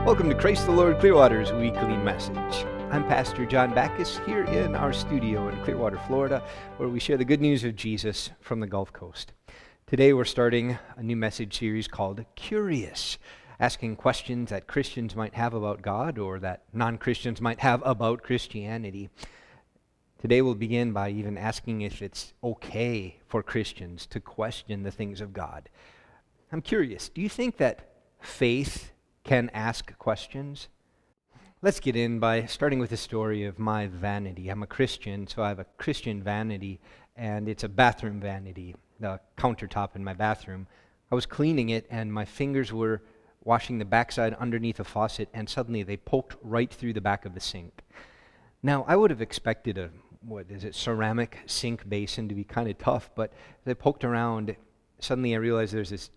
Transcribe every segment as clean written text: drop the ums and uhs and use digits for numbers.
Welcome to Christ the Lord Clearwater's weekly message. I'm Pastor John Backus here in our studio in Clearwater, Florida, where we share the good news of Jesus from the Gulf Coast. Today we're starting a new message series called Curious, asking questions that Christians might have about God or that non-Christians might have about Christianity. Today we'll begin by even asking if it's okay for Christians to question the things of God. I'm curious, do you think that faith can ask questions? Let's get in by starting with the story of my vanity. I'm a Christian, so I have a Christian vanity, and it's a bathroom vanity, the countertop in my bathroom. I was cleaning it, and my fingers were washing the backside underneath a faucet, and suddenly they poked right through the back of the sink. Now, I would have expected a, ceramic sink basin to be kind of tough, but as I poked around, suddenly I realized there's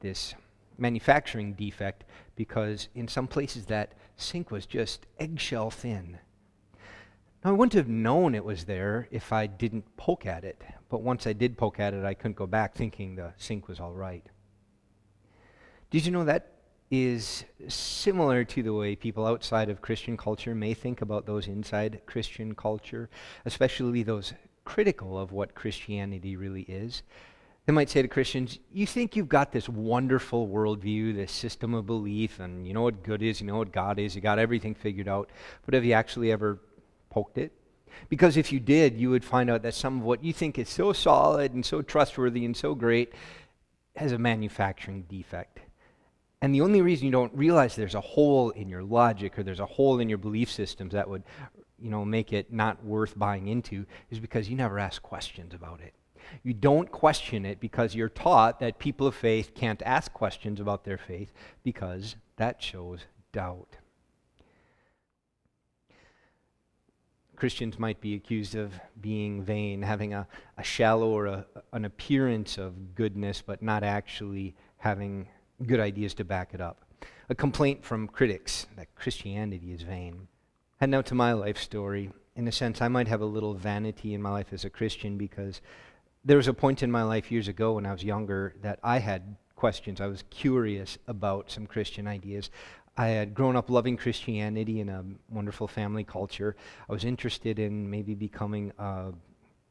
this manufacturing defect, because in some places that sink was just eggshell thin. Now, I wouldn't have known it was there if I didn't poke at it, but once I did poke at it, I couldn't go back thinking the sink was all right. Did you know that is similar to the way people outside of Christian culture may think about those inside Christian culture, especially those critical of what Christianity really is? They might say to Christians, you think you've got this wonderful worldview, this system of belief, and you know what good is, you know what God is, you got everything figured out, but have you actually ever poked it? Because if you did, you would find out that some of what you think is so solid and so trustworthy and so great has a manufacturing defect. And the only reason you don't realize there's a hole in your logic or there's a hole in your belief systems that would, make it not worth buying into is because you never ask questions about it. You don't question it because you're taught that people of faith can't ask questions about their faith because that shows doubt. Christians might be accused of being vain, having a shallow or an appearance of goodness, but not actually having good ideas to back it up. A complaint from critics that Christianity is vain. And now to my life story. In a sense, I might have a little vanity in my life as a Christian because there was a point in my life years ago when I was younger that I had questions. I was curious about some Christian ideas. I had grown up loving Christianity in a wonderful family culture. I was interested in maybe becoming a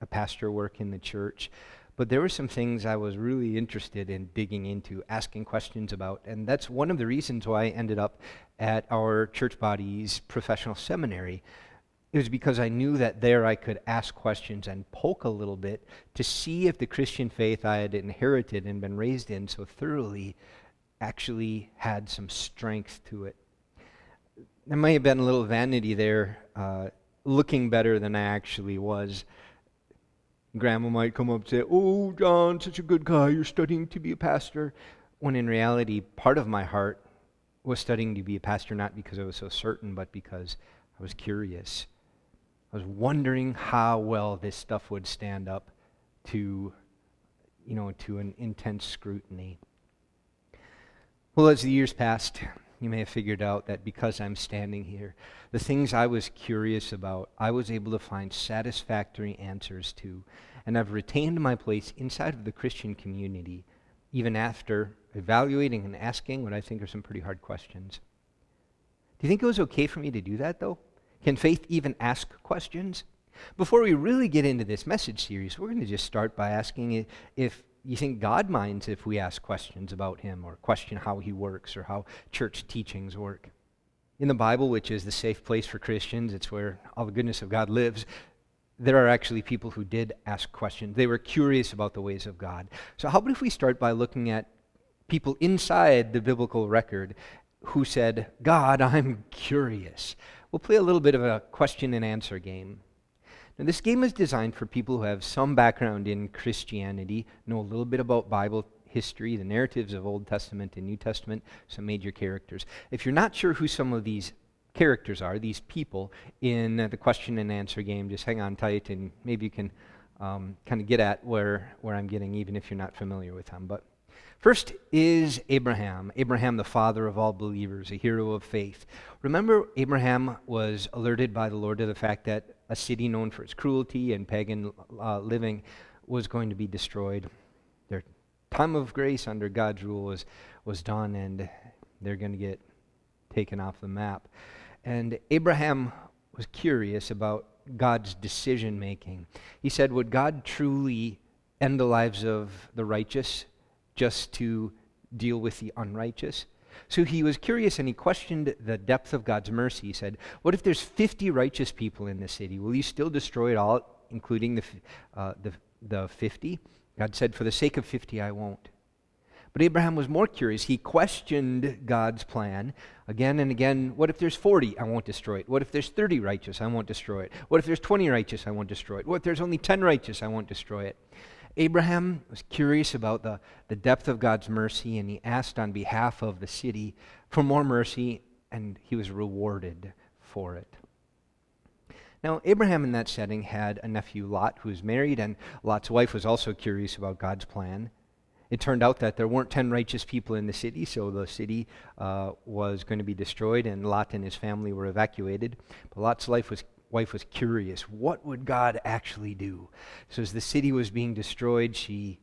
pastor work in the church. But there were some things I was really interested in digging into, asking questions about. And that's one of the reasons why I ended up at our church body's professional seminary. It was because I knew that there I could ask questions and poke a little bit to see if the Christian faith I had inherited and been raised in so thoroughly actually had some strength to it. There may have been a little vanity there, looking better than I actually was. Grandma might come up and say, "Oh, John, such a good guy, you're studying to be a pastor." When in reality, part of my heart was studying to be a pastor not because I was so certain, but because I was curious. I was wondering how well this stuff would stand up to an intense scrutiny. Well, as the years passed, you may have figured out that because I'm standing here, the things I was curious about, I was able to find satisfactory answers to, and I've retained my place inside of the Christian community, even after evaluating and asking what I think are some pretty hard questions. Do you think it was okay for me to do that, though? Can faith even ask questions? Before we really get into this message series, we're going to just start by asking if you think God minds if we ask questions about him or question how he works or how church teachings work. In the Bible, which is the safe place for Christians, it's where all the goodness of God lives, there are actually people who did ask questions. They were curious about the ways of God. So how about if we start by looking at people inside the biblical record who said, "God, I'm curious." We'll play a little bit of a question and answer game. Now, this game is designed for people who have some background in Christianity, know a little bit about Bible history, the narratives of Old Testament and New Testament, some major characters. If you're not sure who some of these characters are, these people in the question and answer game, just hang on tight and maybe you can kind of get at where I'm getting, even if you're not familiar with them. But first is Abraham. Abraham, the father of all believers, a hero of faith. Remember, Abraham was alerted by the Lord to the fact that a city known for its cruelty and pagan living was going to be destroyed. Their time of grace under God's rule was done, and they're going to get taken off the map. And Abraham was curious about God's decision making. He said, would God truly end the lives of the righteous just to deal with the unrighteous? So he was curious, and he questioned the depth of God's mercy. He said, what if there's 50 righteous people in the city? Will you still destroy it all, including the 50? God said, for the sake of 50, I won't. But Abraham was more curious. He questioned God's plan again and again. What if there's 40? I won't destroy it. What if there's 30 righteous? I won't destroy it. What if there's 20 righteous? I won't destroy it. What if there's only 10 righteous? I won't destroy it. Abraham was curious about the depth of God's mercy, and he asked on behalf of the city for more mercy, and he was rewarded for it. Now, Abraham in that setting had a nephew, Lot, who was married, and Lot's wife was also curious about God's plan. It turned out that there weren't 10 righteous people in the city, so the city was going to be destroyed, and Lot and his family were evacuated. But Lot's wife was curious. What would God actually do? So as the city was being destroyed, she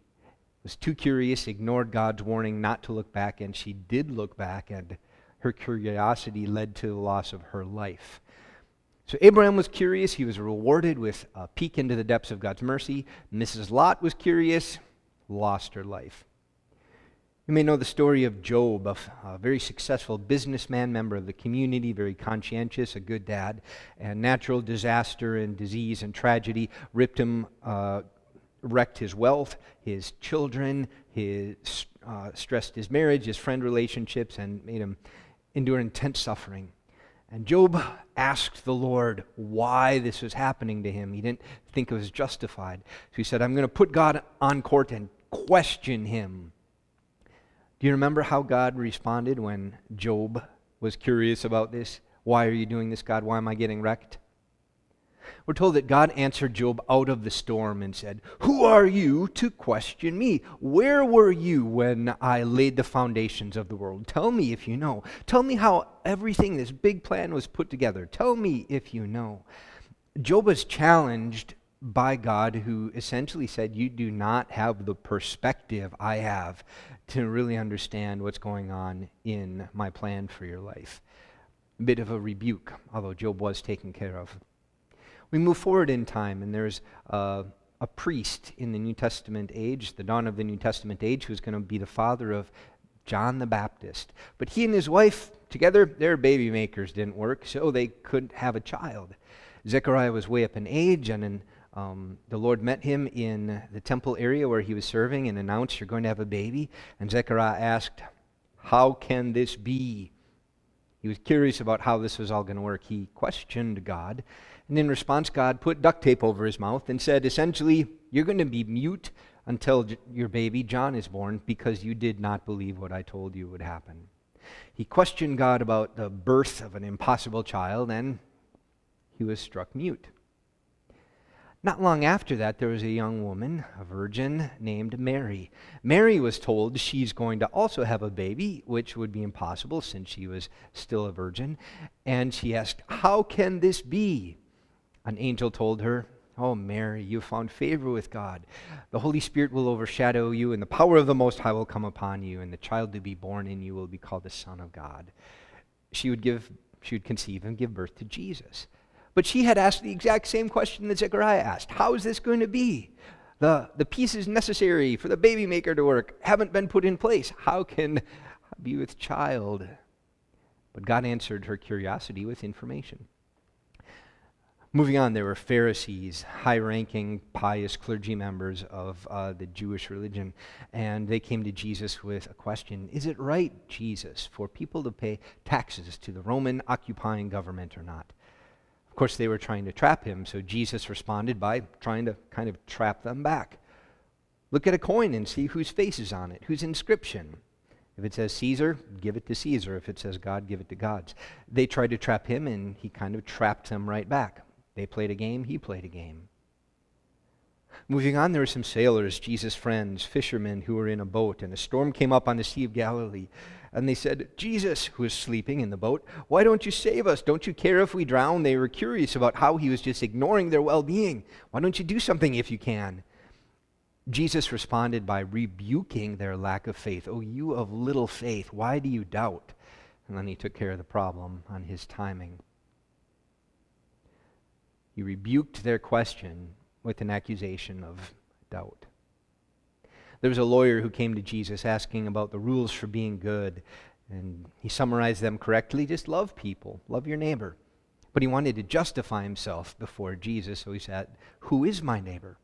was too curious, ignored God's warning not to look back, and she did look back, and her curiosity led to the loss of her life. So Abraham was curious. He was rewarded with a peek into the depths of God's mercy. Mrs. Lot was curious, lost her life. You may know the story of Job, a very successful businessman, member of the community, very conscientious, a good dad, and natural disaster and disease and tragedy wrecked his wealth, his children, stressed his marriage, his friend relationships, and made him endure intense suffering. And Job asked the Lord why this was happening to him. He didn't think it was justified. So he said, I'm going to put God on court and question him. Do you remember how God responded when Job was curious about this? Why are you doing this, God? Why am I getting wrecked? We're told that God answered Job out of the storm and said, who are you to question me? Where were you when I laid the foundations of the world? Tell me if you know. Tell me how everything, this big plan was put together. Tell me if you know. Job was challenged by God, who essentially said, you do not have the perspective I have to really understand what's going on in my plan for your life. A bit of a rebuke, although Job was taken care of. We move forward in time, and there's a priest in the New Testament age, the dawn of the New Testament age, who's going to be the father of John the Baptist. But he and his wife, together, their baby makers didn't work, so they couldn't have a child. Zechariah was way up in age, and the Lord met him in the temple area where he was serving and announced, you're going to have a baby. And Zechariah asked, how can this be? He was curious about how this was all going to work. He questioned God. And in response, God put duct tape over his mouth and said, essentially, you're going to be mute until your baby, John, is born because you did not believe what I told you would happen. He questioned God about the birth of an impossible child, and he was struck mute. Not long after that, there was a young woman, a virgin, named Mary. Mary was told she's going to also have a baby, which would be impossible since she was still a virgin. And she asked, how can this be? An angel told her, oh, Mary, you found favor with God. The Holy Spirit will overshadow you, and the power of the Most High will come upon you, and the child to be born in you will be called the Son of God. She would conceive and give birth to Jesus. But she had asked the exact same question that Zechariah asked. How is this going to be? The pieces necessary for the baby maker to work haven't been put in place. How can I be with child? But God answered her curiosity with information. Moving on, there were Pharisees, high-ranking, pious clergy members of the Jewish religion, and they came to Jesus with a question. Is it right, Jesus, for people to pay taxes to the Roman occupying government or not? Of course, they were trying to trap him, so Jesus responded by trying to kind of trap them back. Look at a coin and see whose face is on it, whose inscription. If it says Caesar, give it to Caesar. If it says God, give it to God's. They tried to trap him, and he kind of trapped them right back. They played a game, he played a game. Moving on, there were some sailors, Jesus' friends, fishermen who were in a boat, and a storm came up on the Sea of Galilee. And they said, Jesus, who was sleeping in the boat, why don't you save us? Don't you care if we drown? They were curious about how he was just ignoring their well-being. Why don't you do something if you can? Jesus responded by rebuking their lack of faith. Oh, you of little faith, why do you doubt? and then he took care of the problem on his timing. He rebuked their question with an accusation of doubt. There was a lawyer who came to Jesus asking about the rules for being good, and he summarized them correctly. Just love people, love your neighbor. But he wanted to justify himself before Jesus, so he said, "Who is my neighbor?"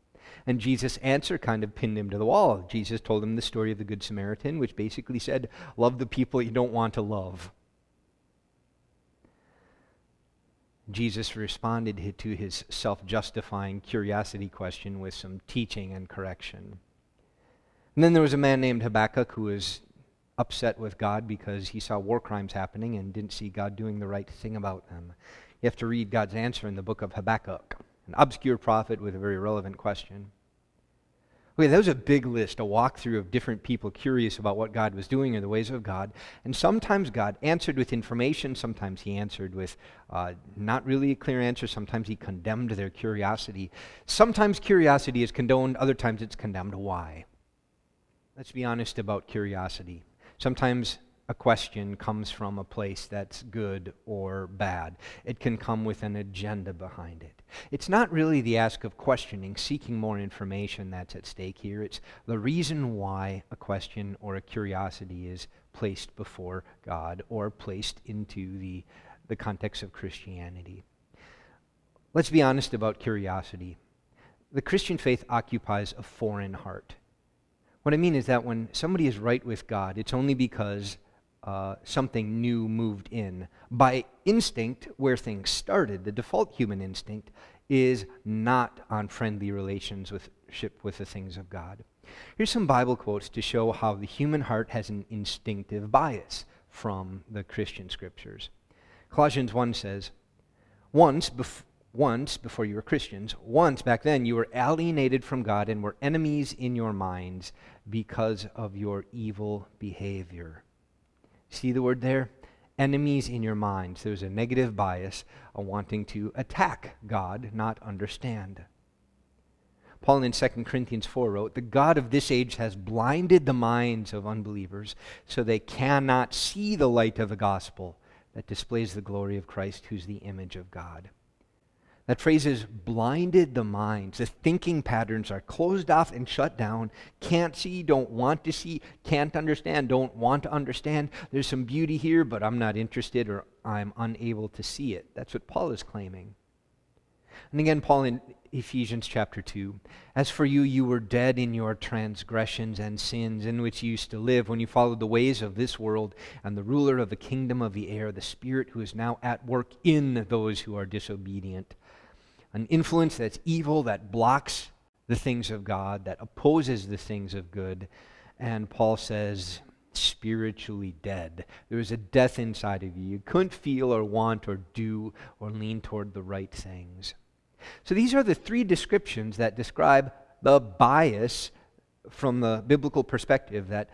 And Jesus' answer kind of pinned him to the wall. Jesus told him the story of the Good Samaritan, which basically said, love the people you don't want to love. Jesus responded to his self-justifying curiosity question with some teaching and correction. And then there was a man named Habakkuk who was upset with God because he saw war crimes happening and didn't see God doing the right thing about them. You have to read God's answer in the book of Habakkuk, an obscure prophet with a very relevant question. Okay, that was a big list, a walkthrough of different people curious about what God was doing or the ways of God. And sometimes God answered with information, sometimes he answered with not really a clear answer, sometimes he condemned their curiosity. Sometimes curiosity is condoned, other times it's condemned. Why? Let's be honest about curiosity. Sometimes a question comes from a place that's good or bad. It can come with an agenda behind it. It's not really the ask of questioning, seeking more information that's at stake here. It's the reason why a question or a curiosity is placed before God or placed into the context of Christianity. Let's be honest about curiosity. The Christian faith occupies a foreign heart. What I mean is that when somebody is right with God, it's only because something new moved in. By instinct, where things started, the default human instinct is not on friendly relationship with the things of God. Here's some Bible quotes to show how the human heart has an instinctive bias from the Christian scriptures. Colossians 1 says, once before you were Christians, once back then you were alienated from God and were enemies in your minds because of your evil behavior. See the word there? Enemies in your minds. There's a negative bias of wanting to attack God, not understand. Paul in 2 Corinthians 4 wrote, "The God of this age has blinded the minds of unbelievers so they cannot see the light of the gospel that displays the glory of Christ, who's the image of God." That phrase is blinded the minds. The thinking patterns are closed off and shut down. Can't see, don't want to see, can't understand, don't want to understand. There's some beauty here, but I'm not interested or I'm unable to see it. That's what Paul is claiming. And again, Paul in Ephesians chapter 2, "As for you, you were dead in your transgressions and sins in which you used to live when you followed the ways of this world and the ruler of the kingdom of the air, the Spirit who is now at work in those who are disobedient." An influence that's evil, that blocks the things of God, that opposes the things of good. And Paul says, spiritually dead. There was a death inside of you. You couldn't feel or want or do or lean toward the right things. So these are the three descriptions that describe the bias from the biblical perspective that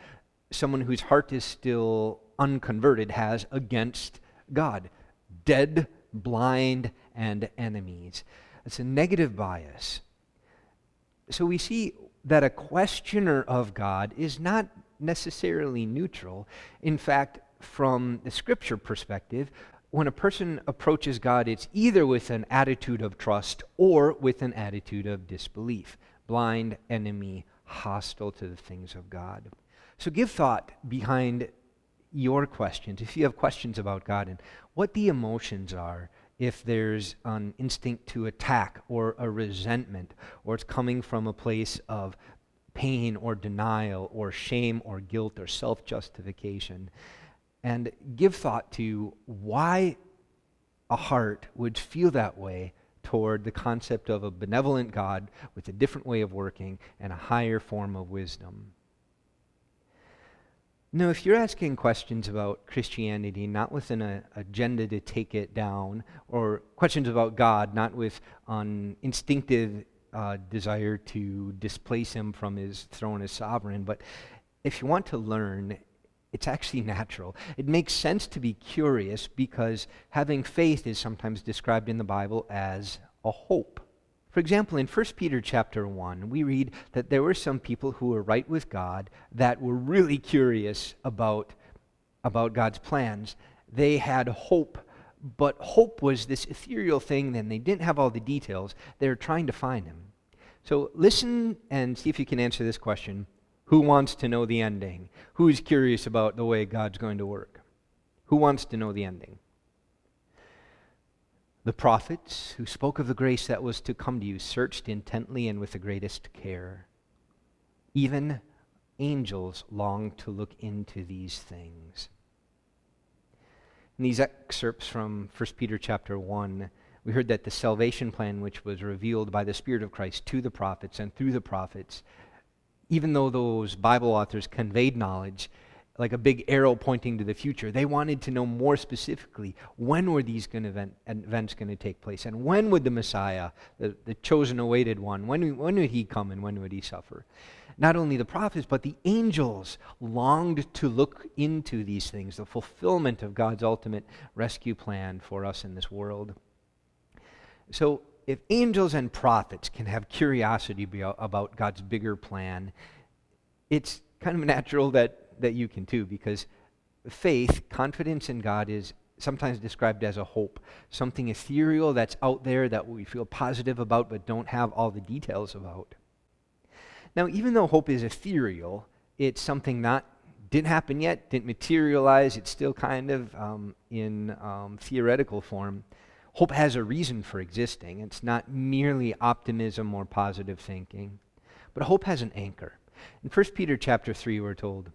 someone whose heart is still unconverted has against God. Dead, blind, and enemies. It's a negative bias. So we see that a questioner of God is not necessarily neutral. In fact, from the scripture perspective, when a person approaches God, it's either with an attitude of trust or with an attitude of disbelief. Blind, enemy, hostile to the things of God. So give thought behind your questions, if you have questions about God, and what the emotions are. If there's an instinct to attack or a resentment, or it's coming from a place of pain or denial or shame or guilt or self-justification. And give thought to why a heart would feel that way toward the concept of a benevolent God with a different way of working and a higher form of wisdom. Now, if you're asking questions about Christianity, not with an agenda to take it down, or questions about God, not with an instinctive desire to displace him from his throne as sovereign, but if you want to learn, it's actually natural. It makes sense to be curious because having faith is sometimes described in the Bible as a hope. For example, in 1 Peter chapter 1, we read that there were some people who were right with God that were really curious about God's plans. they had hope, but hope was this ethereal thing, and they didn't have all the details. They were trying to find him. So listen and see if you can answer this question. Who wants to know the ending? Who's curious about the way God's going to work? Who wants to know the ending? The prophets who spoke of the grace that was to come to you searched intently and with the greatest care. Even angels long to look into these things. In these excerpts from 1 Peter chapter 1, we heard that the salvation plan which was revealed by the Spirit of Christ to the prophets and through the prophets, even though those Bible authors conveyed knowledge like a big arrow pointing to the future, they wanted to know more specifically when were these events going to take place, and when would the Messiah, the chosen awaited one, when would he come and when would he suffer? Not only the prophets, but the angels longed to look into these things, the fulfillment of God's ultimate rescue plan for us in this world. So if angels and prophets can have curiosity about God's bigger plan, it's kind of natural that you can too, because faith, confidence in God, is sometimes described as a hope, something ethereal that's out there that we feel positive about but don't have all the details about. Now, even though hope is ethereal, it's something that didn't happen yet, didn't materialize, it's still kind of in theoretical form. Hope has a reason for existing. It's not merely optimism or positive thinking, but hope has an anchor. In 1 Peter chapter 3, we're told,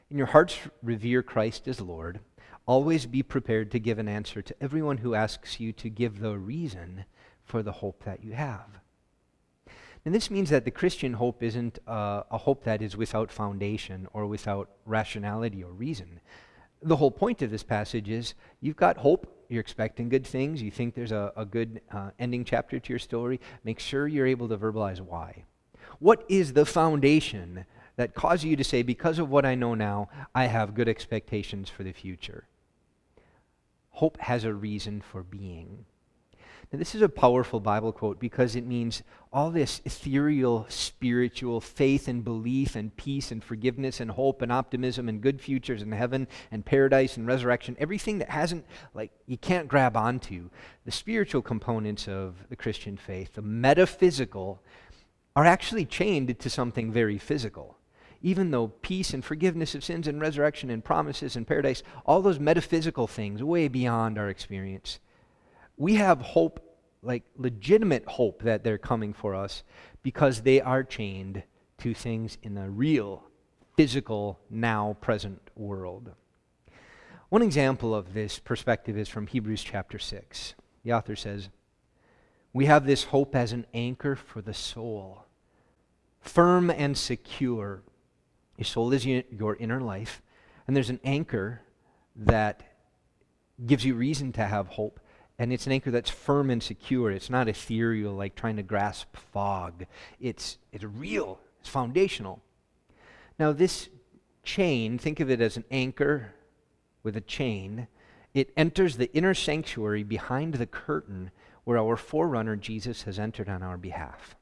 "In your hearts revere Christ as Lord. Always be prepared to give an answer to everyone who asks you to give the reason for the hope that you have." And this means that the Christian hope isn't a hope that is without foundation or without rationality or reason. The whole point of this passage is you've got hope, you're expecting good things, you think there's a good ending chapter to your story. Make sure you're able to verbalize why. What is the foundation that causes you to say, because of what I know now, I have good expectations for the future? Hope has a reason for being. Now, this is a powerful Bible quote because it means all this ethereal, spiritual faith and belief and peace and forgiveness and hope and optimism and good futures and heaven and paradise and resurrection, everything that hasn't, you can't grab onto, the spiritual components of the Christian faith, the metaphysical, are actually chained to something very physical. Even though peace and forgiveness of sins and resurrection and promises and paradise, all those metaphysical things way beyond our experience, we have hope, like legitimate hope that they're coming for us because they are chained to things in the real, physical, now present world. One example of this perspective is from Hebrews chapter 6. The author says, "We have this hope as an anchor for the soul, firm and secure." Your soul is your inner life, and there's an anchor that gives you reason to have hope. And it's an anchor that's firm and secure. It's not ethereal, like trying to grasp fog. It's real. It's foundational. Now, this chain, think of it as an anchor with a chain. It enters the inner sanctuary behind the curtain where our forerunner, Jesus, has entered on our behalf.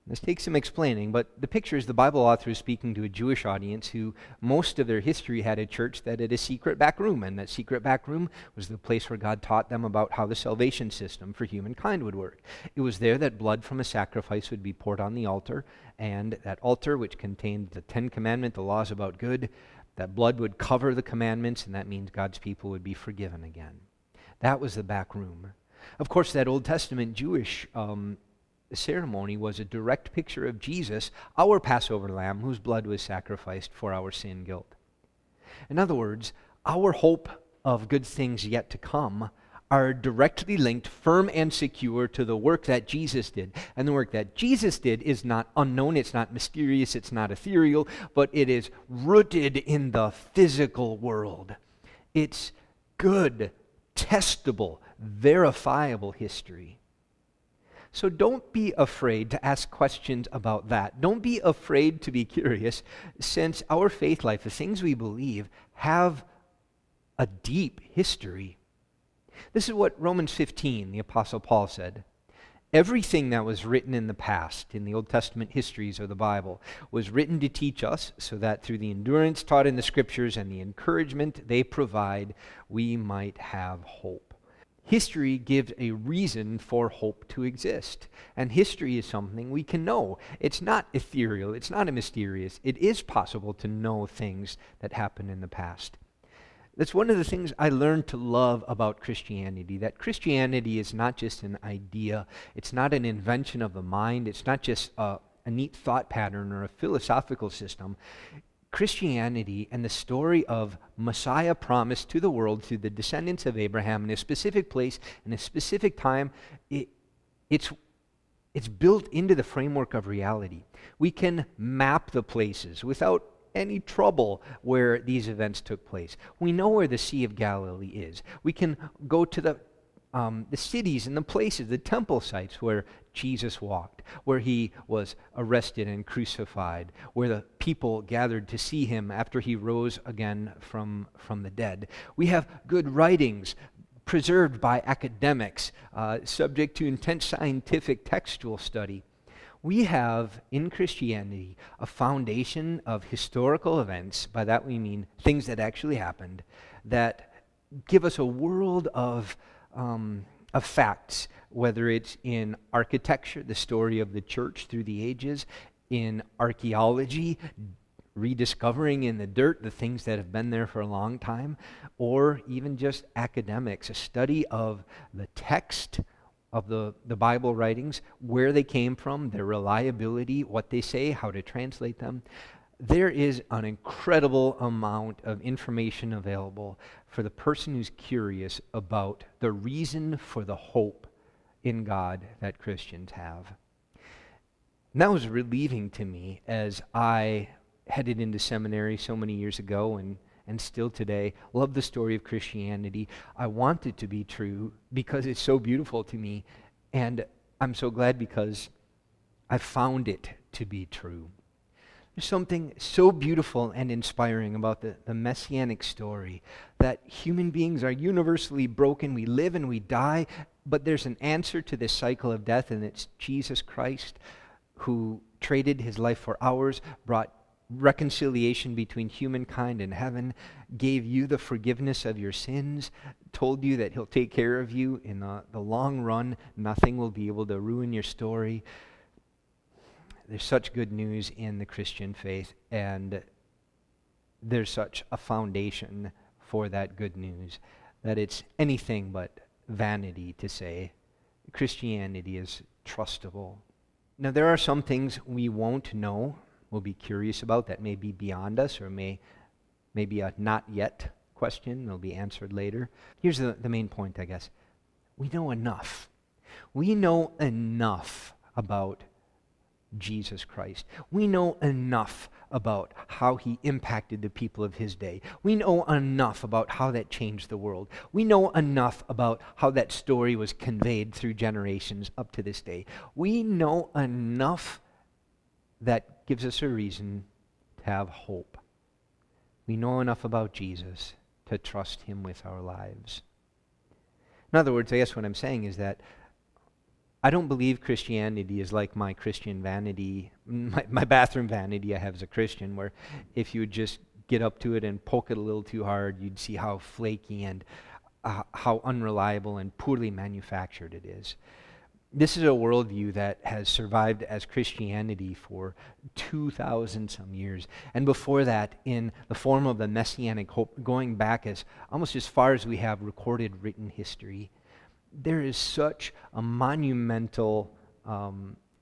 This takes some explaining, but the picture is the Bible author is speaking to a Jewish audience who most of their history had a church that had a secret back room, and that secret back room was the place where God taught them about how the salvation system for humankind would work. It was there that blood from a sacrifice would be poured on the altar, and that altar, which contained the 10 Commandments, the laws about good, that blood would cover the commandments, and that means God's people would be forgiven again. That was the back room. Of course, that Old Testament Jewish ceremony was a direct picture of Jesus, our Passover lamb, whose blood was sacrificed for our sin guilt. In other words, our hope of good things yet to come are directly linked, firm and secure, to the work that Jesus did. And the work that Jesus did is not unknown, it's not mysterious, it's not ethereal, but it is rooted in the physical world. It's good, testable, verifiable history. So don't be afraid to ask questions about that. Don't be afraid to be curious, since our faith life, the things we believe, have a deep history. This is what Romans 15, the Apostle Paul said. Everything that was written in the past, in the Old Testament histories of the Bible, was written to teach us so that through the endurance taught in the Scriptures and the encouragement they provide, we might have hope. History gives a reason for hope to exist. And history is something we can know. It's not ethereal. It's not mysterious. It is possible to know things that happened in the past. That's one of the things I learned to love about Christianity, that Christianity is not just an idea. It's not an invention of the mind. It's not just a neat thought pattern or a philosophical system. Christianity and the story of Messiah promised to the world through the descendants of Abraham in a specific place, in a specific time, it's built into the framework of reality. We can map the places without any trouble where these events took place. We know where the Sea of Galilee is. We can go to the cities and the places, the temple sites where Jesus walked, where he was arrested and crucified, where the people gathered to see him after he rose again from the dead. We have good writings preserved by academics, subject to intense scientific textual study. We have, in Christianity, a foundation of historical events, by that we mean things that actually happened, that give us a world of facts, whether it's in architecture, the story of the church through the ages, in archaeology, rediscovering in the dirt the things that have been there for a long time, or even just academics, a study of the text of the Bible writings, where they came from, their reliability, what they say, how to translate them. There is an incredible amount of information available for the person who's curious about the reason for the hope in God that Christians have. And that was relieving to me as I headed into seminary so many years ago and still today. Love the story of Christianity. I want it to be true because it's so beautiful to me, and I'm so glad because I found it to be true. There's something so beautiful and inspiring about the messianic story, that human beings are universally broken. We live and we die, but there's an answer to this cycle of death, and it's Jesus Christ, who traded his life for ours, brought reconciliation between humankind and heaven, gave you the forgiveness of your sins, told you that he'll take care of you in the long run. Nothing will be able to ruin your story. There's such good news in the Christian faith, and there's such a foundation for that good news that it's anything but vanity to say Christianity is trustable. Now, there are some things we won't know, we'll be curious about, that may be beyond us, or may be a not yet question. They'll be answered later. Here's the main point, I guess. We know enough. We know enough about Jesus Christ. We know enough about how he impacted the people of his day. We know enough about how that changed the world. We know enough about how that story was conveyed through generations up to this day. We know enough that gives us a reason to have hope. We know enough about Jesus to trust him with our lives. In other words, I guess what I'm saying is that I don't believe Christianity is like my Christian vanity, my bathroom vanity I have as a Christian, where if you would just get up to it and poke it a little too hard, you'd see how flaky and how unreliable and poorly manufactured it is. This is a worldview that has survived as Christianity for 2,000 some years. And before that, in the form of the messianic hope, going back as almost as far as we have recorded written history. There is such a monumental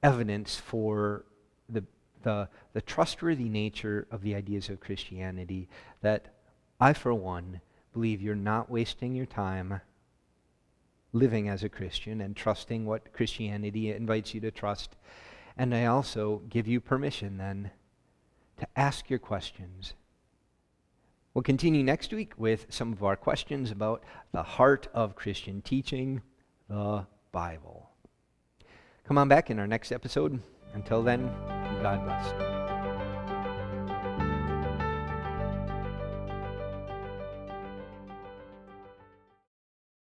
evidence for the trustworthy nature of the ideas of Christianity that I, for one, believe you're not wasting your time living as a Christian and trusting what Christianity invites you to trust. And I also give you permission then to ask your questions. We'll continue next week with some of our questions about the heart of Christian teaching, the Bible. Come on back in our next episode. Until then, God bless.